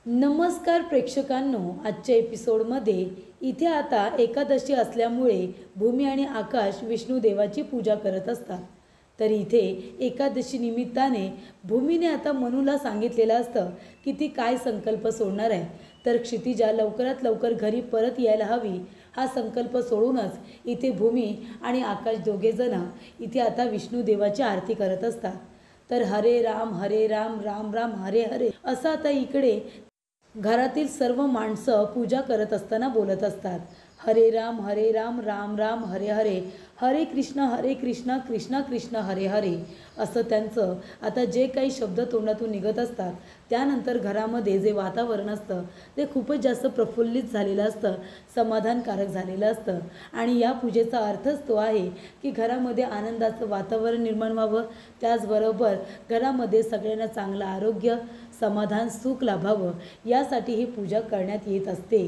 नमस्कार प्रेक्षकांनो, आजच्या एपिसोडमध्ये इथे आता एकादशी असल्यामुळे भूमी आणि आकाश विष्णू देवाची पूजा करत असतात। तर इथे एकादशी निमित्ताने भूमीने आता मनूला सांगितलेलं असतं की ती काय संकल्प सोडणार आहे। तर क्षितिजा लवकरात लवकर घरी परत यायला हवी हा संकल्प सोडूनच इथे भूमी आणि आकाश दोघेजण इथे आता विष्णू देवाची आरती करत असतात। तर हरे राम राम राम हरे हरे असं आता इकडे घरातील सर्व माणसं पूजा करत असताना बोलत असतात। हरे राम राम राम हरे हरे, हरे कृष्ण कृष्ण कृष्ण हरे हरे असं त्यांचं आता जे काही शब्द तोंडातून निघत असतात त्यानंतर घरामध्ये जे वातावरण असतं ते खूपच जास्त प्रफुल्लित झालेलं असतं, समाधानकारक झालेलं असतं। आणि या पूजेचा अर्थच तो आहे की घरामध्ये आनंदाचं वातावरण निर्माण व्हावं, त्याचबरोबर घरामध्ये सगळ्यांना चांगलं आरोग्य, समाधान, सुख लाभावं यासाठी ही पूजा करण्यात येत असते।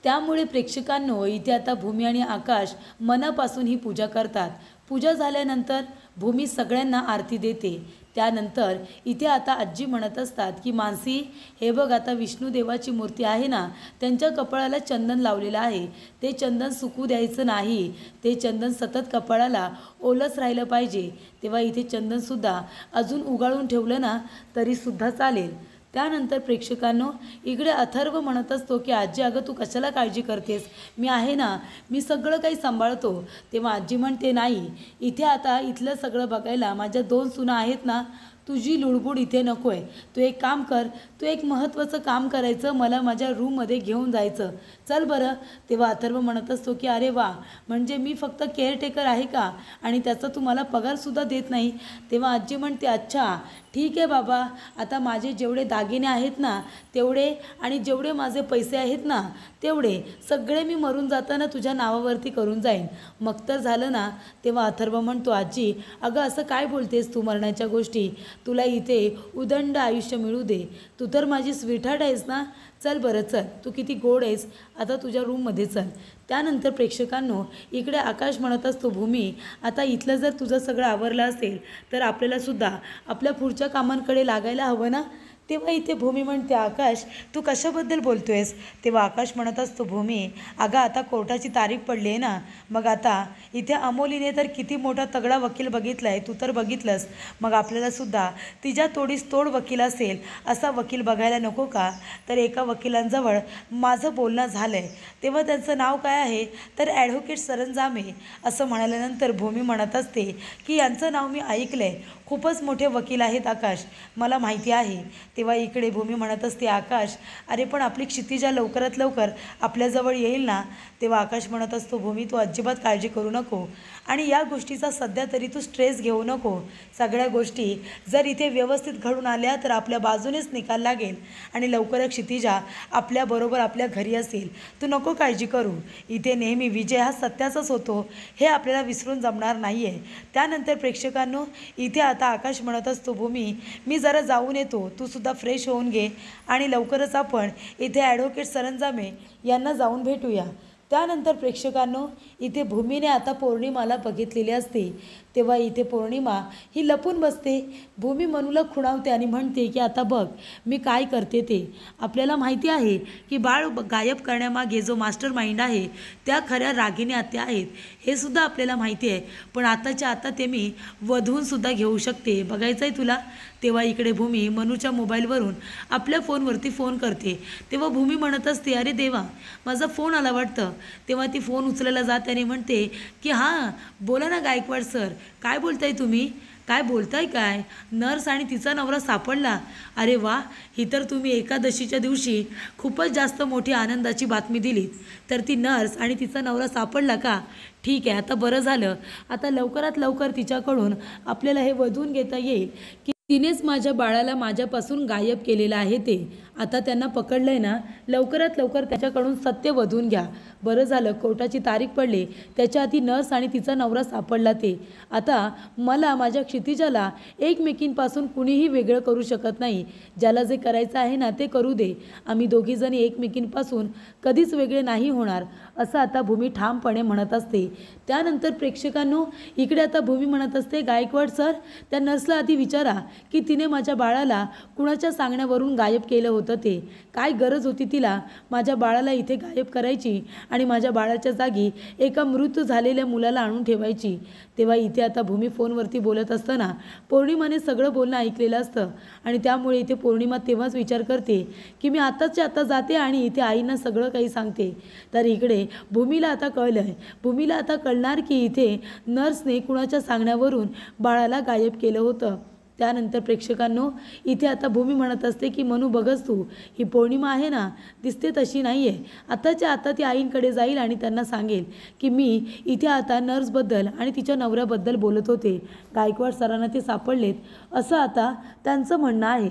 त्यामुळे प्रेक्षकांनो, इथे आता भूमी आणि आकाश मनापासून ही पूजा करतात। पूजा झाल्यानंतर भूमी सगळ्यांना आरती देते। त्यानंतर इथे आता आजी म्हणत असतात की मानसी, हे बघ आता विष्णू देवाची मूर्ती आहे ना, त्यांच्या कपाळाला चंदन लावलेलं आहे, ते चंदन सुकू द्यायचं नाही, ते चंदन सतत कपाळाला ओलच राहिलं पाहिजे। तेव्हा इथे चंदनसुद्धा अजून उगाळून ठेवलं ना तरीसुद्धा चालेल। त्यानंतर प्रेक्षकांनो, इकडे अथर्व म्हणत असतो की आजी अगं तू कशाला काळजी करतेस, मी आहे ना, मी सगळं काही सांभाळतो। तेव्हा आजी म्हणते नाही, इथे आता इथलं सगळं बघायला माझ्या 2 सुना आहेत ना, तुझी लुडबुड इथे नको आहे। तू एक काम कर, तू एक महत्त्वाचं काम करायचं, मला माझ्या रूममध्ये घेऊन जायचं, चल बरं। तेव्हा अथर्व म्हणत असतो की अरे वा, म्हणजे मी फक्त केअरटेकर आहे का आणि त्याचा तुम्हाला पगारसुद्धा देत नाही। तेव्हा आजी म्हणते अच्छा ठीक आहे बाबा, आता माझे जेवढे दागिने आहेत ना तेवढे आणि जेवढे माझे पैसे आहेत ना तेवढे सगळे मी मरून जाताना तुझ्या नावावरती करून जाईन, मग तर झालं ना। तेव्हा अथर्व म्हणतो आजी अगं असं काय बोलतेस तू मरण्याच्या गोष्टी, तुला इथे उदंड आयुष्य मिळू दे, तू तर माझी स्वीटहार्ट आहेस ना, चल बरं चल, तू किती गोड आहेस, आता तुझ्या रूममध्ये चल। त्यानंतर प्रेक्षकांनो, इकडे आकाश म्हणत असतो भूमी आता इथलं जर तुझं सगळं आवरलं असेल तर आपल्यालासुद्धा आपल्या पुढच्या कामांकडे लागायला हवं ना। तेव्हा इथे भूमी म्हणते आकाश तू कशाबद्दल बोलतो आहेस। तेव्हा आकाश म्हणत असतो भूमी अगं आता कोर्टाची तारीख पडली आहे ना, मग आता इथे अमोलीने तर किती मोठा तगडा वकील बघितला आहे, तू तर बघितलंस, मग आपल्यालासुद्धा तिच्या तोडीस तोड वकील असेल असा वकील बघायला नको का। तर एका वकिलांजवळ माझं बोलणं झालं आहे, तेव्हा त्यांचं नाव काय आहे तर ॲडव्होकेट सरंजामे असं म्हणाल्यानंतर भूमी म्हणत असते की यांचं नाव मी ऐकलं आहे, खूपच मोठे वकील आहेत आकाश, मला माहिती आहे। तेव्हा इकडे भूमी म्हणत असते आकाश अरे पण आपली क्षितिजा लवकरात लवकर आपल्याजवळ येईल ना। तेव्हा आकाश म्हणत असतो भूमी तू अजिबात काळजी करू नको आणि या गोष्टीचा सध्या तरी तू स्ट्रेस घेऊ नको, सगळ्या गोष्टी जर इथे व्यवस्थित घडून आल्या तर आपल्या बाजूनेच निकाल लागेल आणि लवकरच क्षितिजा आपल्याबरोबर आपल्या घरी असेल, तू नको काळजी करू, इथे नेहमी विजय हा सत्याचाच होतो हे आपल्याला विसरून जमणार नाही आहे। त्यानंतर प्रेक्षकांनो, इथे आता आकाश म्हणत असतो भूमी मी जरा जाऊन येतो, तू सुद्धा फ्रेश होऊन घे आणि लवकरच आपण इथे ॲडव्होकेट सरंजामे यांना जाऊन भेटूया। त्यानंतर प्रेक्षकांनो, इथे भूमीने आता पौर्णिमाला बघितलेली असते। तेव्हा इथे पौर्णिमा ही लपून बसते, भूमी मनूला खुणावते आणि म्हणते की आता बघ मी काय करते ते, आपल्याला माहिती आहे की बाळ गायब करण्यामागे जो मास्टर माइंड आहे त्या खऱ्या रागिणी आत्या आहेत, हे सुद्धा आपल्याला माहिती आहे, पण आताच्या आता ते मी वधूनसुद्धा घेऊ शकते, बघायचं आहे तुला। तेव्हा इकडे भूमी मनूच्या मोबाईलवरून आपल्या फोनवरती फोन करते। तेव्हा भूमी म्हणत असते अरे देवा, माझा फोन आला वाटतं। तेव्हा ती फोन उचलायला जाते आणि म्हणते की हां बोला ना गायकवाड सर, काय बोलताय तुम्ही, काय बोलताय काय, नर्स आणि तिचा नवरा सापडला, अरे वा, ही तर तुम्ही एकादशीच्या दिवशी खूपच जास्त मोठी आनंदाची बातमी दिलीत, तर ती नर्स आणि तिचा नवरा सापडला का, ठीक आहे, आता बरं झालं, आता लवकरात लवकर तिच्याकडून आपल्याला हे वधून घेता येईल की तिनेच माझ्या बाळाला माझ्यापासून गायब केलेलं आहे ते, आता त्यांना पकडलं आहे ना, लवकरात लवकर त्याच्याकडून सत्य वधून घ्या। बरं झालं कोर्टाची तारीख पडली, त्याच्या आधी नर्स आणि तिचा नवरा सापडला ते, आता मला माझ्या क्षितिजाला एकमेकींपासून कुणीही वेगळं करू शकत नाही, ज्याला जे करायचं आहे ना ते करू दे, आम्ही दोघीजणी एकमेकींपासून कधीच वेगळे नाही होणार असं आता भूमी ठामपणे म्हणत असते। त्यानंतर प्रेक्षकांनो, इकडे आता भूमी म्हणत असते गायकवाड सर त्या नर्सला आधी विचारा की तिने माझ्या बाळाला कुणाच्या सांगण्यावरून गायब केलं होतं. ते काय गरज होती तिला माझ्या बाळाला इथे गायब करायची आणि माझ्या बाळाच्या जागी एका मृत झालेल्या मुलाला आणून ठेवायची. तेव्हा इथे आता भूमी फोनवरती बोलत असताना पौर्णिमाने सगळं बोलणं ऐकलेलं असतं आणि त्यामुळे इथे पौर्णिमा तेव्हाच विचार करते की मी आताच्या आता जाते आणि इथे आईंना सगळं काही सांगते. तर इकडे भूमीला आता कळलं आहे. भूमीला आता कळणार की इथे नर्सने कुणाच्या सांगण्यावरून बाळाला गायब केलं होतं. त्यानंतर प्रेक्षकांनो इथे आता भूमी म्हणत असते की मनू बघच तू, ही पौर्णिमा आहे ना दिसते तशी नाही आहे. आताच्या आता ती आईंकडे जाईल आणि त्यांना सांगेल की मी इथे आता नर्सबद्दल आणि तिच्या नवऱ्याबद्दल बोलत होते. गायकवाड सरांना ते सापडलेत असं आता त्यांचं म्हणणं आहे.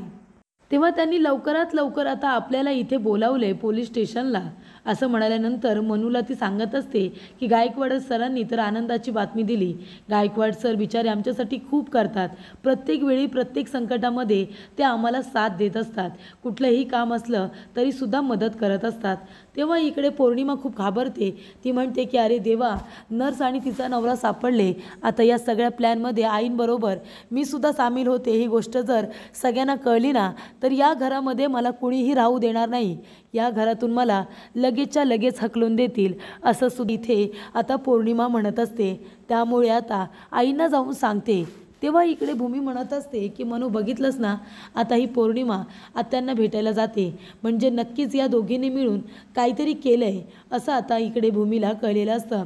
तेव्हा त्यांनी लवकरात लवकर आता आपल्याला इथे बोलावले पोलीस स्टेशनला असं म्हणाल्यानंतर मनूला ती सांगत असते की गायकवाड सरांनी तर आनंदाची बातमी दिली. गायकवाड सर बिचारे आमच्यासाठी खूप करतात. प्रत्येक वेळी प्रत्येक संकटामध्ये ते आम्हाला साथ देत असतात. कुठलंही काम असलं तरीसुद्धा मदत करत असतात. तेव्हा इकडे पौर्णिमा खूप घाबरते. ती म्हणते की अरे देवा, नर्स आणि तिचा नवरा सापडले. आता या सगळ्या प्लॅनमध्ये आईंबरोबर मी सुद्धा सामील होते. ही गोष्ट जर सगळ्यांना कळली ना तर या घरामध्ये मला कुणीही राहू देणार नाही. या घरातून मला लगेचच्या लगेच हकलून देतील असं सुद्धा इथे आता पौर्णिमा म्हणत असते. त्यामुळे आता आईंना जाऊन सांगते. तेव्हा इकडे भूमी म्हणत असते की मनू बघितलंस ना, आता ही पौर्णिमा आत्यांना भेटायला जाते म्हणजे नक्कीच या दोघींनी मिळून काहीतरी केलं आहे असं आता इकडे भूमीला कळलेलं असतं.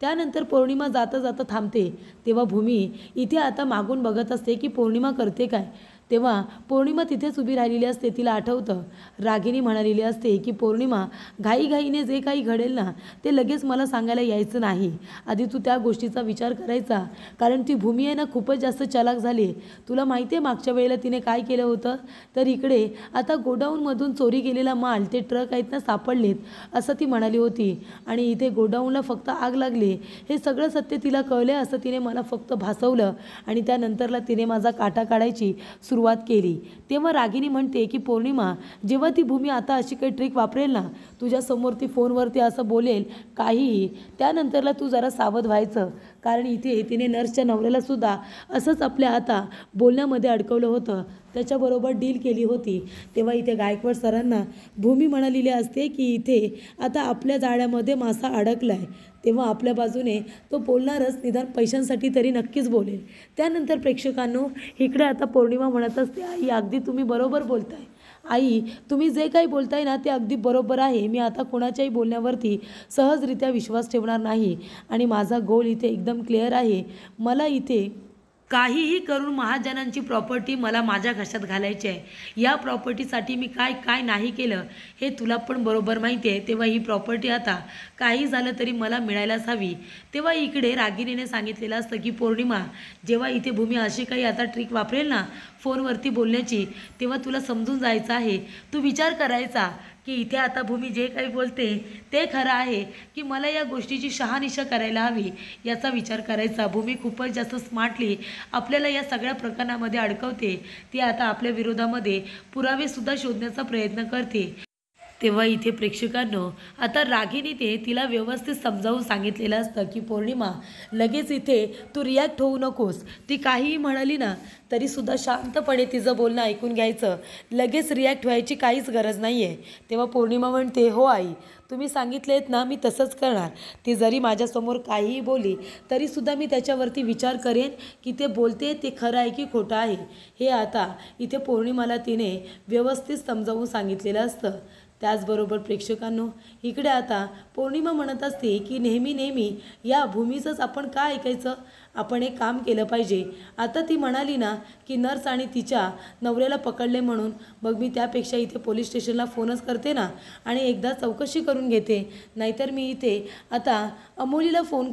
त्यानंतर पौर्णिमा जाता जाता थांबते. तेव्हा भूमी इथे आता मागून बघत असते की पौर्णिमा करते काय. तेव्हा पौर्णिमा तिथेच उभी राहिलेली असते. तिला आठवतं रागिनी म्हणालेली असते की पौर्णिमा घाईघाईने जे काही घडेल ना ते लगेच मला सांगायला यायचं नाही. आधी तू त्या गोष्टीचा विचार करायचा, कारण ती भूमी आहे ना खूपच जास्त चालाक झाली. तुला माहिती आहे मागच्या वेळेला तिने काय केलं होतं. तर इकडे आता गोडाऊनमधून चोरी केलेला माल ते ट्रक आहेत ना सापडलेत असं ती म्हणाली होती आणि इथे गोडाऊनला फक्त आग लागली हे सगळं सत्य तिला कळले असं तिने मला फक्त भासवलं आणि त्यानंतरला तिने माझा काटा काढायची सुरुवात केली. तेव्हा रागिनी म्हणते की पौर्णिमा, जेव्हा ती भूमी आता अशी काही ट्रिक वापरेल ना, तुझ्यासमोर ती फोनवरती असं बोलेल काहीही, त्यानंतरला तू जरा सावध व्हायचं, कारण इथे तिने नर्सच्या नवऱ्याला सुद्धा असंच आपल्या आता बोलण्यामध्ये अडकवलं होतं, त्याच्याबरोबर डील केली होती. तेव्हा इथे गायकवाड सरांना भूमी म्हणालेली असते की इथे आता आपल्या जाळ्यामध्ये मासा अडकला आहे. तेव्हा आपल्या बाजूने तो बोलणारच, निदान पैशांसाठी तरी नक्कीच बोलेल. त्यानंतर प्रेक्षकांनो इकडे आता पौर्णिमा म्हणत असते, आई अगदी तुम्ही बरोबर बोलताय. आई तुम्ही जे काही बोलताय ना ते अगदी बरोबर आहे. मी आता कोणाच्याही बोलण्यावरती सहजरित्या विश्वास ठेवणार नाही आणि माझा गोल इथे एकदम क्लिअर आहे. मला इथे काहीही करून महाजनांची प्रॉपर्टी मला माझ्या घशात घालायची आहे. या प्रॉपर्टीसाठी मी काय काय नाही केलं हे तुला पण बरोबर माहिती आहे. तेव्हा ही प्रॉपर्टी आता काही झालं तरी मला मिळायलाच हवी. तेव्हा इकडे रागिनीने सांगितलेलं असतं की पौर्णिमा, जेव्हा इथे भूमी अशी काही आता ट्रिक वापरेल ना फोनवरती बोलण्याची, तेव्हा तुला समजून जायचं आहे. तू विचार करायचा की इथे आता भूमी जे काही बोलते ते खरं आहे की मला या गोष्टीची शहानिशा करायला हवी, याचा विचार करायचा. भूमी खूपच जास्त स्मार्टली आपल्याला या सगळ्या प्रकरणामध्ये अडकवते. ती आता आपल्या विरोधामध्ये पुरावेसुद्धा शोधण्याचा प्रयत्न करते. तेव्हा इथे प्रेक्षकांनो आता रागिनी ते तिला व्यवस्थित समजावून सांगितलेलं असतं की पौर्णिमा, लगेच इथे तू रिॲक्ट होऊ नकोस. ती काहीही म्हणाली ना तरीसुद्धा शांतपणे तिचं बोलणं ऐकून घ्यायचं. लगेच रिॲक्ट व्हायची काहीच गरज नाही आहे. तेव्हा पौर्णिमा म्हणते, हो आई, तुम्ही सांगितलेत ना मी तसंच करणार. ती जरी माझ्यासमोर काहीही बोलली तरीसुद्धा मी त्याच्यावरती विचार करेन की ते बोलते ते खरं आहे की खोटं आहे. हे आता इथे पौर्णिमाला तिने व्यवस्थित समजावून सांगितलेलं असतं. त्याचबरोबर प्रेक्षकांनो इकडे आता पौर्णिमा म्हणत असते की नेहमी नेहमी या भूमीचंच आपण का ऐकायचं, आपण एक काम केलं पाहिजे. आता ती म्हणाली ना की नर्स आणि तिच्या नवऱ्याला पकडले म्हणून, मग मी त्यापेक्षा इथे पोलीस स्टेशनला फोनच करते ना आणि एकदा चौकशी करून घेते. नाहीतर मी इथे आता अमोलीला फोन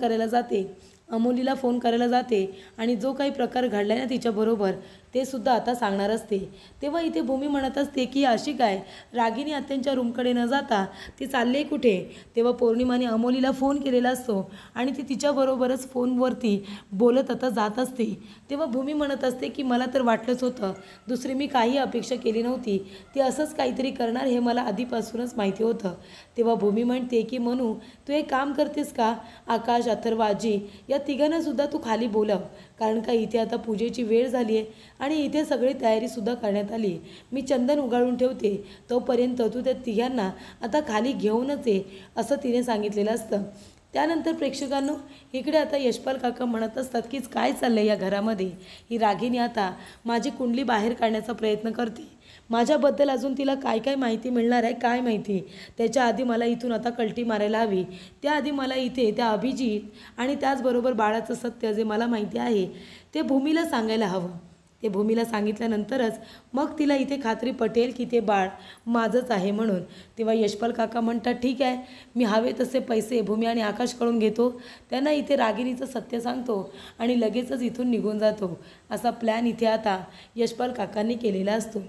करायला जाते आणि जो काही प्रकार घडला ना तिच्याबरोबर ते सुद्धा आता सांगणार असते. तेव्हा इथे भूमी म्हणत असते की अशी काय, रागिनी आत्यांच्या रूमकडे न जाता ती चालले कुठे. तेव्हा पौर्णिमाने अमोलीला फोन केलेला असतो आणि ती तिच्याबरोबरच फोनवरती बोलत आता जात असते. तेव्हा भूमी म्हणत असते की मला तर वाटलंच होतं, दुसरी मी काही अपेक्षा केली नव्हती. ती असंच काहीतरी करणार हे मला आधीपासूनच माहिती होतं. तेव्हा भूमी म्हणते की मनू, तू एक काम करतेस का, आकाश, अथर्व, आजी या तिघांनासुद्धा तू खाली बोलव, कारण का इथे आता पूजेची वेळ झाली आहे आणि इथे सगळी तयारीसुद्धा करण्यात आली आहे. मी चंदन उगाळून ठेवते, तोपर्यंत तू त्या तिघांना आता खाली घेऊनच ये असं तिने सांगितलेलं असतं. त्यानंतर प्रेक्षकांनो, इकडे आता यशपाल काका म्हणत असतात की काय चाललं आहे या घरामध्ये. ही रागिनी आता माझी कुंडली बाहेर काढण्याचा प्रयत्न करते. माझ्याबद्दल अजून तिला काय काय माहिती मिळणार आहे काय माहिती. त्याच्या आधी मला इथून आता कल्टी मारायला हवी. त्याआधी मला इथे त्या अभिजित आणि त्याचबरोबर बाळाचं सत्य जे मला माहिती आहे ते भूमीला सांगायला हवं. ते भूमीला सांगितल्यानंतरच मग तिला इथे खात्री पटेल की ते बाळ माझंच आहे म्हणून. तेव्हा यशपाल काका म्हणतात ठीक आहे, मी हवे तसे पैसे भूमी आणि आकाशकडून घेतो, त्यांना इथे रागिनीचं सत्य सांगतो आणि लगेचच इथून निघून जातो. असा प्लॅन इथे आता यशपाल काकांनी केलेला असतो.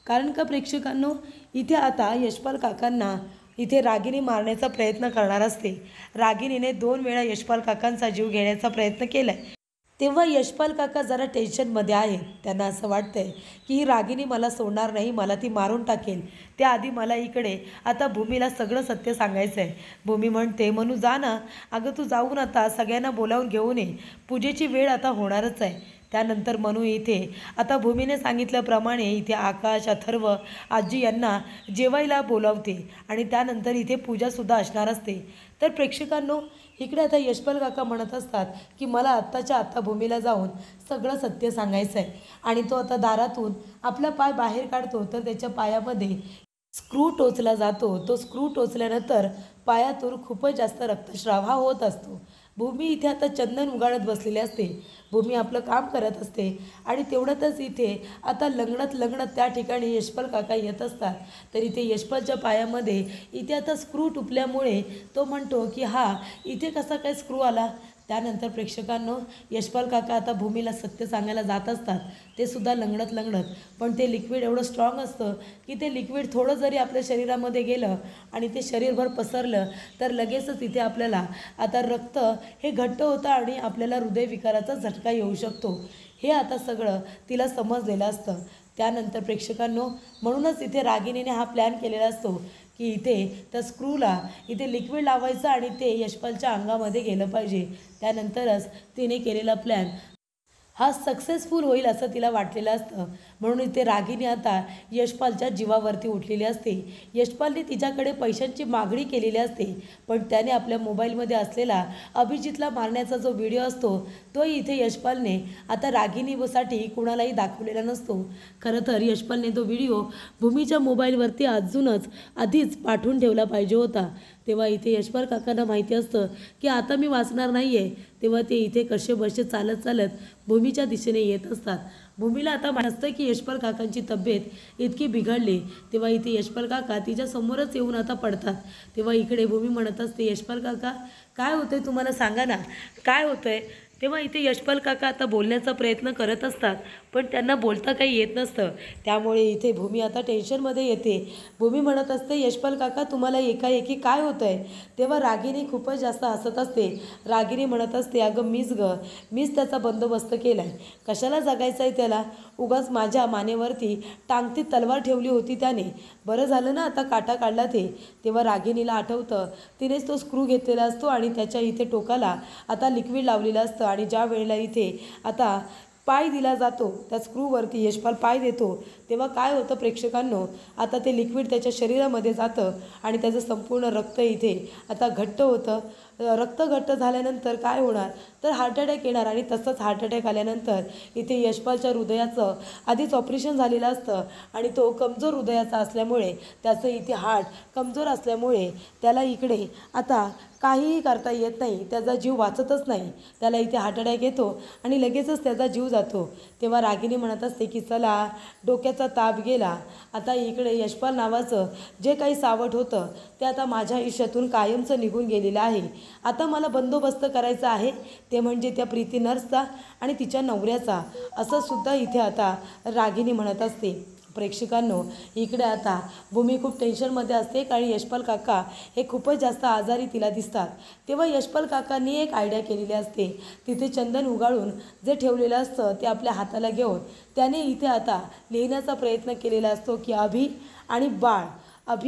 कारण का प्रेक्षकांनो, इथे आता यशपाल काकांना इथे रागिनी मारण्याचा प्रयत्न करणार असते. रागिनीने 2 वेळा यशपाल काकांचा जीव घेण्याचा प्रयत्न केला आहे. तेव्हा यशपाल काका जरा टेन्शनमध्ये आहेत. त्यांना असं वाटतंय की ही रागिनी मला सोडणार नाही, मला ती मारून टाकेल. त्याआधी मला इकडे आता भूमीला सगळं सत्य सांगायचं आहे. भूमी म्हणते मनू जा ना, अगं तू जाऊन आता सगळ्यांना बोलावून घेऊन ये, पूजेची वेळ आता होणारच आहे. त्यानंतर मनू इथे आता भूमीने सांगितल्याप्रमाणे इथे आकाश, अथर्व, आजी यांना जेवायला बोलावते आणि त्यानंतर इथे पूजासुद्धा असणार असते. तर प्रेक्षकांनो, इकडे आता यशपाल काका म्हणत असतात की मला आत्ताच्या आत्ता भूमीला जाऊन सगळं सत्य सांगायचं आहे. आणि तो आता दारातून आपला पाय बाहेर काढतो तर त्याच्या पायामध्ये स्क्रू टोचला जातो. तो स्क्रू टोचल्यानंतर पायातून खूपच जास्त रक्तस्राव हा होत असतो. भूमी इथे आता चंदन उगाळत बसलेली असते. भूमी आपलं काम करत असते आणि तेवढ्यातच इथे आता लंगडत त्या ठिकाणी यशपाल काका येत असतात. तर इथे यशपालच्या पायामध्ये इथे आता स्क्रू टुपल्यामुळे तो म्हणतो की हा इथे कसा काय स्क्रू आला. त्यानंतर प्रेक्षकांनो, यशपाल काका आता भूमीला सत्य सांगायला जात असतात. ते सुद्धा लंगडत पण ते लिक्विड एवढं स्ट्रॉंग असतं की ते लिक्विड थोडं जरी आपल्या शरीरामध्ये गेलं आणि ते शरीरभर पसरलं तर लगेचच इथे आपल्याला आता रक्त हे घट्ट होतं आणि आपल्याला हृदयविकाराचा झटका येऊ शकतो. हे आता सगळं तिला समजलेलं असतं. त्यानंतर प्रेक्षकांनो, म्हणूनच इथे रागिनीने हा प्लॅन केलेला असतो की इथे त्या स्क्रूला इथे लिक्विड लावायचं आणि ते यशपालच्या अंगामध्ये गेलं पाहिजे. त्यानंतरच तिने केलेला प्लॅन हा सक्सेसफुल होईल असं तिला वाटलेलं असतं. म्हणून इथे रागिनी आता यशपालच्या जीवावरती उठलेली असते. यशपालने तिच्याकडे पैशांची मागणी केलेली असते, पण त्याने आपल्या मोबाईलमध्ये असलेला अभिजितला मारण्याचा जो व्हिडिओ असतो तो इथे यशपालने आता रागिनीसाठी कुणालाही दाखवलेला नसतो. खरं तर यशपालने तो व्हिडिओ भूमीच्या मोबाईलवरती आधीच पाठवून ठेवला पाहिजे होता. तेव्हा इथे यशपाल काकांना माहिती असतं की आता मी वाचणार नाही आहे. तेव्हा ते इथे कसेबसे चालत भूमीच्या दिशेने येत असतात. भूमीला आता माहीत असतं की यशपाल काकांची तब्येत इतकी बिघडली. तेव्हा इथे यशपाल काका तिच्या समोरच येऊन आता पडतात. तेव्हा इकडे भूमी म्हणत असते यशपाल काका काय होतंय तुम्हाला सांगा ना, काय होतंय. तेव्हा इथे यशपाल काका आता बोलण्याचा प्रयत्न करत असतात पण त्यांना बोलता काही येत नसतं. त्यामुळे इथे भूमी आता टेन्शनमध्ये येते. भूमी म्हणत असते यशपाल काका तुम्हाला एकाएकी काय होतं आहे. तेव्हा रागिनी खूपच जास्त हसत असते. रागिनी म्हणत असते अगं मीच त्याचा बंदोबस्त केला आहे. कशाला जगायचं आहे त्याला, उगाच माझ्या मानेवरती टांगती तलवार ठेवली होती त्याने, बरं झालं ना आता काटा काढला ते. तेव्हा रागिनीला आठवतं तिनेच तो स्क्रू घेतलेला असतो आणि त्याच्या इथे टोकाला आता लिक्विड लावलेलं असतं आणि ज्या वेळेला इथे आता पाय दिला जातो त्या स्क्रूवरती यशपाल पाय देतो तेव्हा काय होतं प्रेक्षकांनो, आता ते लिक्विड त्याच्या शरीरामध्ये जातं आणि त्याचं संपूर्ण रक्त इथे आता घट्ट होतं. रक्त घट्ट झाल्यानंतर काय होणार तर हार्ट अटॅक येणार आणि तसंच हार्ट अटॅक आल्यानंतर इथे यशपालच्या हृदयाचं आधीच ऑपरेशन झालेलं असतं आणि तो कमजोर हृदयाचा असल्यामुळे त्याचं इथे हार्ट कमजोर असल्यामुळे त्याला इकडे आता काहीही करता येत नाही. त्याचा जीव वाचतच नाही. त्याला इथे हार्ट अटॅक येतो आणि लगेचच त्याचा जीव जातो. तेव्हा रागिनी म्हणत असते की चला डोक्याचा ताप गेला. आता इकडे यशपाल नावाचं जे काही सावट होतं ते आता माझ्या आयुष्यातून कायमचं निघून गेलेलं आहे. आता मला बंदोबस्त करायचा आहे ते म्हणजे त्या प्रीती नर्सचा आणि तिच्या नवऱ्याचा, असं सुद्धा इथे आता रागिनी म्हणत असते. प्रेक्षकांनो, इकडे आता भूमी खूप टेन्शनमध्ये असते कारण यशपाल काका हे खूपच जास्त आजारी तिला दिसतात. तेव्हा यशपाल काकांनी एक आयडिया केलेली असते. तिथे चंदन उगाळून जे ठेवलेलं असतं ते आपल्या हाताला घेऊन त्याने इथे आता लिहिण्याचा प्रयत्न केलेला असतो की अभि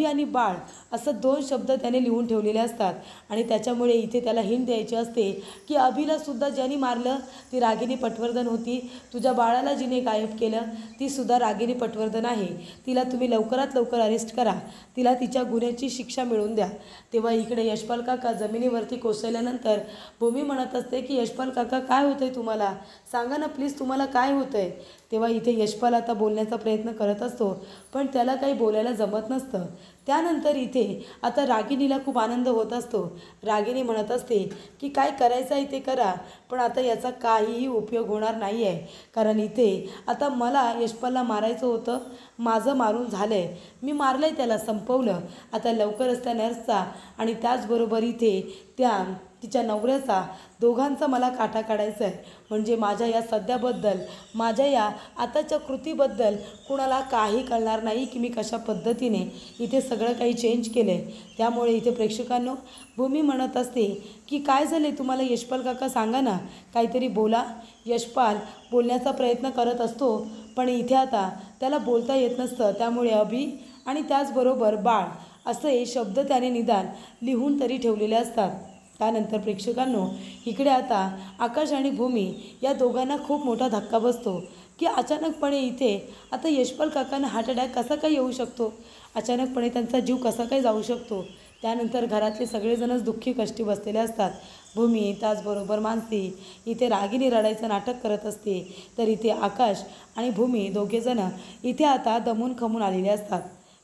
आणि बाळ असं 2 शब्द त्याने लिहून ठेवलेले असतात आणि त्याच्यामुळे इथे त्याला हिंट द्यायची असते की अभिलासुद्धा ज्यांनी मारलं ती रागिनी पटवर्धन होती, तुझ्या बाळाला जिने गायब केलं तीसुद्धा रागिनी पटवर्धन आहे, तिला तुम्ही लवकरात लवकर अरेस्ट करा, तिला तिच्या गुन्ह्याची शिक्षा मिळवून द्या. तेव्हा इकडे यशपाल काका जमिनीवरती कोसळल्यानंतर भूमी म्हणत असते की यशपाल काका काय होतं आहे तुम्हाला, सांगा ना प्लीज तुम्हाला काय होतं आहे. तेव्हा इथे यशपाल आता बोलण्याचा प्रयत्न करत असतो पण त्याला काही बोलायला जमत नसतं. त्यानंतर इथे आता रागिनीला खूप आनंद होत असतो. रागिनी म्हणत असते की काय करायचं आहे ते करा, पण आता याचा काहीही उपयोग होणार नाही आहे, कारण इथे आता मला यशपालला मारायचं होतं, माझं मारून झालं आहे, मी मारलं आहे त्याला, संपवलं. आता लवकरच त्या नर्सचा आणि त्याचबरोबर इथे त्या तिच्या नवऱ्याचा दोघांचा मला काटा काढायचा आहे. म्हणजे माझ्या या सध्याबद्दल, माझ्या या आताच्या कृतीबद्दल कुणाला काही कळणार नाही की मी कशा पद्धतीने इथे सगळं काही चेंज केलं आहे. त्यामुळे इथे प्रेक्षकांनो भूमी म्हणत असते की काय झाले तुम्हाला यशपाल काका, सांगा ना, काहीतरी बोला. यशपाल बोलण्याचा प्रयत्न करत असतो पण इथे आता त्याला बोलता येत नसतं. त्यामुळे अभि आणि त्याचबरोबर बाळ असे शब्द त्याने निदान लिहून तरी ठेवलेले असतात. त्यानंतर प्रेक्षकांनो इकडे आता आकाश आणि भूमी या दोघांना खूप मोठा धक्का बसतो की अचानकपणे इथे आता यशपाल काकांना हार्ट अटॅक कसा काय येऊ शकतो, अचानकपणे त्यांचा जीव कसा काय जाऊ शकतो. त्यानंतर घरातले सगळेजणच दुःखी कष्टी बसलेले असतात. भूमी त्याचबरोबर मानसी इथे रागिनी रडायचं नाटक करत असते, तर इथे आकाश आणि भूमी दोघेजणं इथे आता दमून खमून आलेले असतात.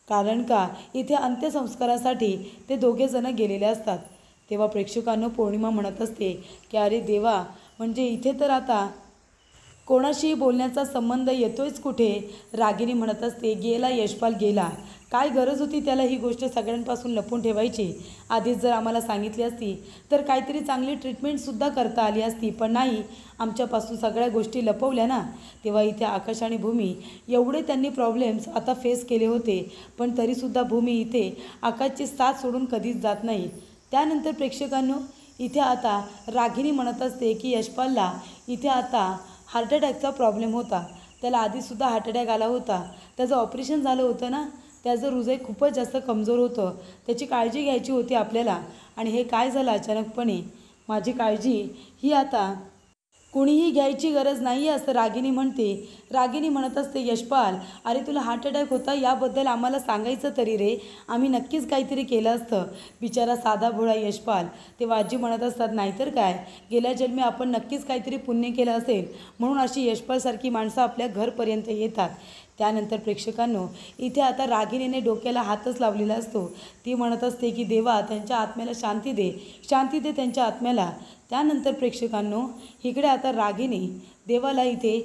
कारण का इथे अंत्यसंस्कारासाठी ते दोघेजणं गेलेले असतात. तेव्हा प्रेक्षकांनो पौर्णिमा म्हणत असते की अरे देवा, म्हणजे इथे तर आता कोणाशीही बोलण्याचा संबंध येतोयच कुठे. रागिनी म्हणत असते गेला यशपाल गेला, काय गरज होती त्याला ही गोष्ट सगळ्यांपासून लपवून ठेवायची, आधीच जर आम्हाला सांगितली असती तर काहीतरी चांगली ट्रीटमेंटसुद्धा करता आली असती, पण नाही, आमच्यापासून सगळ्या गोष्टी लपवल्या ना. तेव्हा इथे आकाश आणि भूमी एवढे त्यांनी प्रॉब्लेम्स आता फेस केले होते, पण तरीसुद्धा भूमी इथे आकाशची साथ सोडून कधीच जात नाही. त्यानंतर प्रेक्षकांनो इथे आता रागिनी म्हणत असते की यशपालला इथे आता हार्ट अटॅकचा प्रॉब्लेम होता, त्याला आधीसुद्धा हार्ट अटॅक आला होता, त्याचं ऑपरेशन झालं होतं ना, त्याचं हृदय खूपच जास्त कमजोर होतं, त्याची काळजी घ्यायची होती आपल्याला, आणि हे काय झालं अचानकपणे, माझी काळजी ही आता कुणीही घ्यायची गरज नाही आहे असं रागिनी म्हणते. रागिनी म्हणत असते यशपाल, अरे तुला हार्ट अटॅक होता याबद्दल आम्हाला सांगायचं तरी रे, आम्ही नक्कीच काहीतरी केलं असतं. बिचारा साधा भोळा यशपाल. तेव्हा आजी म्हणत असतात नाहीतर काय, गेल्या जन्मी आपण नक्कीच काहीतरी पुण्य केलं असेल म्हणून अशी यशपालसारखी माणसं आपल्या घरपर्यंत येतात. त्यानंतर प्रेक्षकांनो इथे आता रागिनीने डोक्याला हातच लावलेला असतो. ती म्हणत असते की देवा त्यांच्या आत्म्याला शांती दे, शांती दे त्यांच्या आत्म्याला. त्यानंतर प्रेक्षकांनो इकडे आता रागिनी देवाला इथे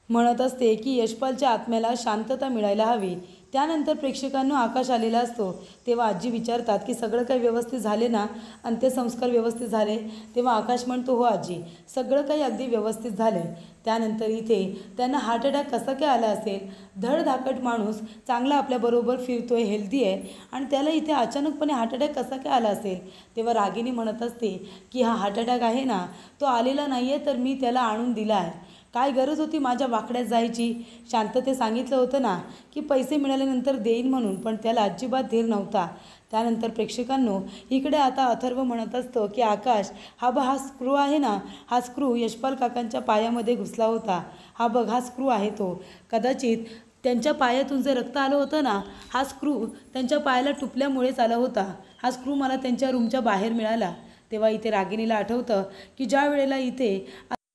म्हणत असते की यशपालच्या आत्म्याला शांतता मिळायला हवी. त्यानंतर प्रेक्षकांनो आकाश आलेला असतो. तेव्हा आजी विचारतात की सगळं काही व्यवस्थित झाले ना, अंत्यसंस्कार व्यवस्थित झाले. तेव्हा आकाश म्हणतो हो आजी, सगळं काही अगदी व्यवस्थित झालं आहे. त्यानंतर इथे त्यांना हार्ट अटॅक कसा काय आला असेल, धडधाकट माणूस चांगला आपल्याबरोबर फिरतोय, हेल्दी आहे, आणि त्याला इथे अचानकपणे हार्ट अटॅक कसा काय आला असेल. तेव्हा रागिनी म्हणत असते की हा हार्ट अटॅक आहे ना, तो आलेला नाही आहे, तर मी त्याला आणून दिला आहे. काय गरज होती माझ्या वाकड्यात जायची, शांतते सांगितलं होतं ना की पैसे मिळाल्यानंतर देईन म्हणून, पण त्याला अजिबात धीर नव्हता. त्यानंतर प्रेक्षकांनो इकडे आता अथर्व म्हणत असतो की आकाश हा स्क्रू आहे ना, हा स्क्रू यशपाल काकांच्या पायामध्ये घुसला होता, हा बघ हा स्क्रू आहे तो, कदाचित त्यांच्या पायातून जे रक्त आलं होतं ना, हा स्क्रू त्यांच्या पायाला टुपल्यामुळेच आला होता, हा स्क्रू मला त्यांच्या रूमच्या बाहेर मिळाला. तेव्हा इथे रागिनीला आठवतं की ज्या वेळेला इथे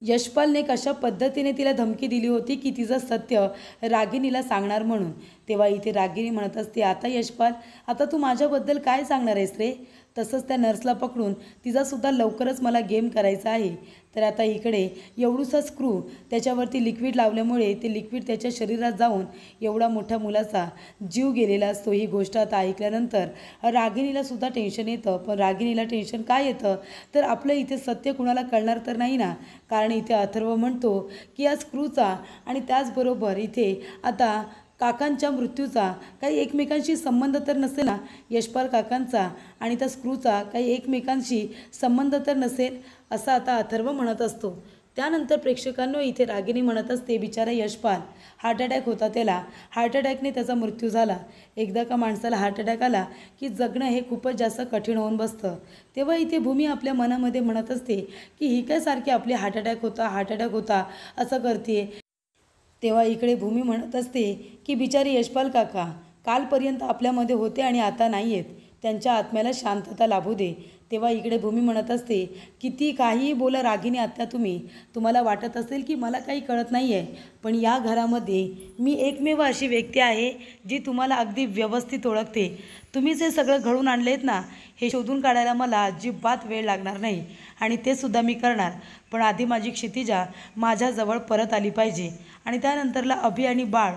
यशपालने कशा पद्धतीने तिला धमकी दिली होती की तिचं सत्य रागिनीला सांगणार म्हणून. तेव्हा इथे रागिनी म्हणत असते आता यशपाल, आता तू माझ्याबद्दल काय सांगणार आहेस रे. तसंच त्या नर्सला पकडून तिचासुद्धा लवकरच मला गेम करायचा आहे. तर आता इकडे एवढूसा स्क्रू त्याच्यावरती लिक्विड लावल्यामुळे ते लिक्विड त्याच्या शरीरात जाऊन एवढा मोठ्या मुलाचा जीव गेलेला असतो. ही गोष्ट आता ऐकल्यानंतर रागिनीलासुद्धा टेन्शन येतं. पण रागिनीला टेन्शन काय येतं, तर आपलं इथे सत्य कुणाला कळणार तर नाही ना, कारण इथे अथर्व म्हणतो की या स्क्रूचा आणि त्याचबरोबर इथे आता काकांच्या मृत्यूचा काही एकमेकांशी संबंध तर नसेल ना, यशपाल काकांचा आणि त्या स्क्रूचा काही एकमेकांशी संबंध तर नसेल, असं आता अथर्व म्हणत असतो. त्यानंतर प्रेक्षकांनो इथे रागिनी म्हणत असते, बिचारा यशपाल, हार्ट अटॅक होता त्याला, हार्ट अटॅकने त्याचा मृत्यू झाला. एकदा का माणसाला हार्ट अटॅक आला की जगणं हे खूपच जास्त कठीण होऊन बसतं. तेव्हा इथे भूमी आपल्या मनामध्ये म्हणत असते की ही काय सारखी आपली हार्ट अटॅक होता असं करते. तेव्हा इकडे भूमी म्हणत असते की बिचारे यशपाल काका कालपर्यंत आपल्यामध्ये होते आणि आता नाही आहेत, त्यांच्या आत्म्याला शांतता लाभू दे. तेव्हा इकडे भूमी म्हणत असते, किती काहीही बोला रागिनी आत्या तुम्हाला वाटत असेल की मला काही कळत नाही आहे, पण या घरामध्ये मी एकमेव अशी व्यक्ती आहे जी तुम्हाला अगदी व्यवस्थित ओळखते. तुम्ही जे सगळं घडून आणलेत ना, हे शोधून काढायला मला अजिबात वेळ लागणार नाही आणि ते सुद्धा मी करणार. पण आधी माझी क्षितिजा माझ्याजवळ परत आली पाहिजे आणि त्यानंतरला अभि आणि बाळ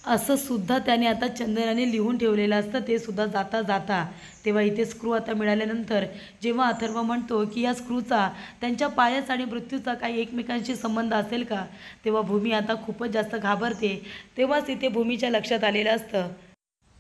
असं सुद्धा त्याने आता चंदनाने लिहून ठेवलेलं असतं, ते सुद्धा जाता. तेव्हा इथे स्क्रू आता मिळाल्यानंतर जेव्हा अथर्व म्हणतो की या स्क्रूचा त्यांच्या पायाचा आणि मृत्यूचा काही एकमेकांशी संबंध असेल का, तेव्हा भूमी आता खूपच जास्त घाबरते. तेव्हाच इथे भूमीच्या लक्षात आलेलं असतं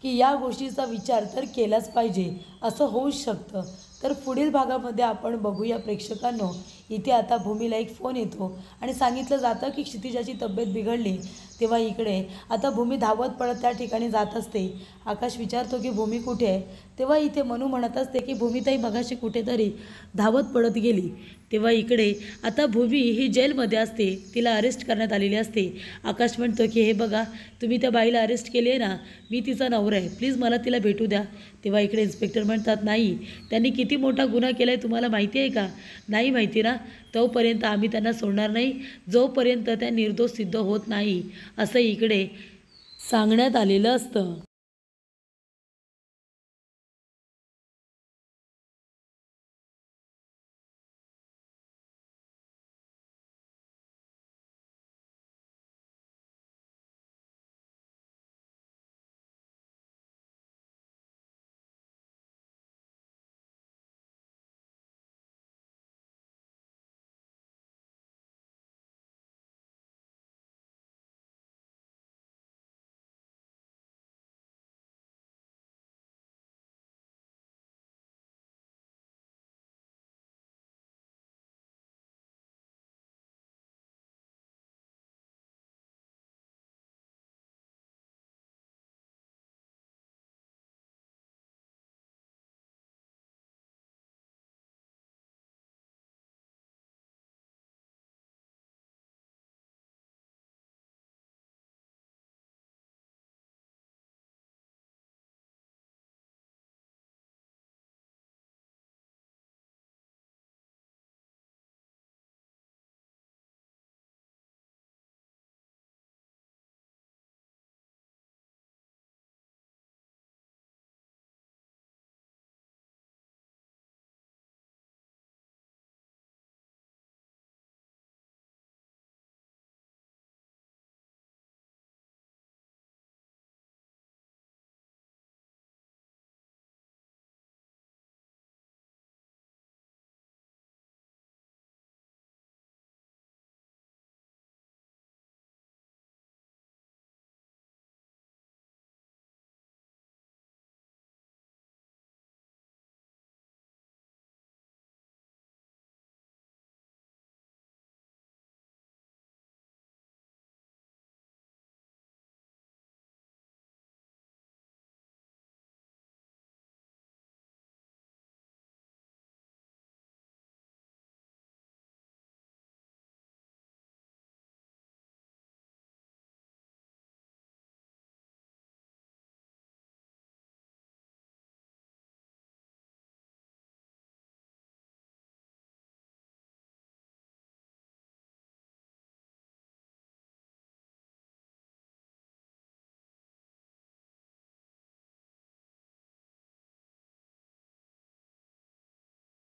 की या गोष्टीचा विचार तर केलाच पाहिजे, असं होऊच शकतं. तर पुढील भागामध्ये आपण बघूया प्रेक्षकांनो. इथे आता भूमीला एक फोन येतो आणि सांगितलं जातं की क्षितिजाची तब्येत बिघडली. तेव्हा इकडे आता भूमी धावत पडत त्या ठिकाणी जात असते. आकाश विचारतो की भूमी कुठे आहे. तेव्हा इथे मनू म्हणत असते की भूमीताई मगाशी कुठेतरी धावत पडत गेली. तेव्हा इकडे आता भूमी ही जेलमध्ये असते, तिला अरेस्ट करण्यात आलेली असते. आकाश म्हणतो की हे बघा, तुम्ही त्या बाईला अरेस्ट केली आहे ना, मी तिचा नवरा आहे, प्लीज मला तिला भेटू द्या. तेव्हा इकडे इन्स्पेक्टर म्हणतात, नाही, त्यांनी किती मोठा गुन्हा केला आहे तुम्हाला माहिती आहे का? नाही माहिती ना, तोपर्यंत आम्ही त्यांना सोडणार नाही जोपर्यंत त्या निर्दोष सिद्ध होत नाही, असं इकडे सांगण्यात आलेलं असतं.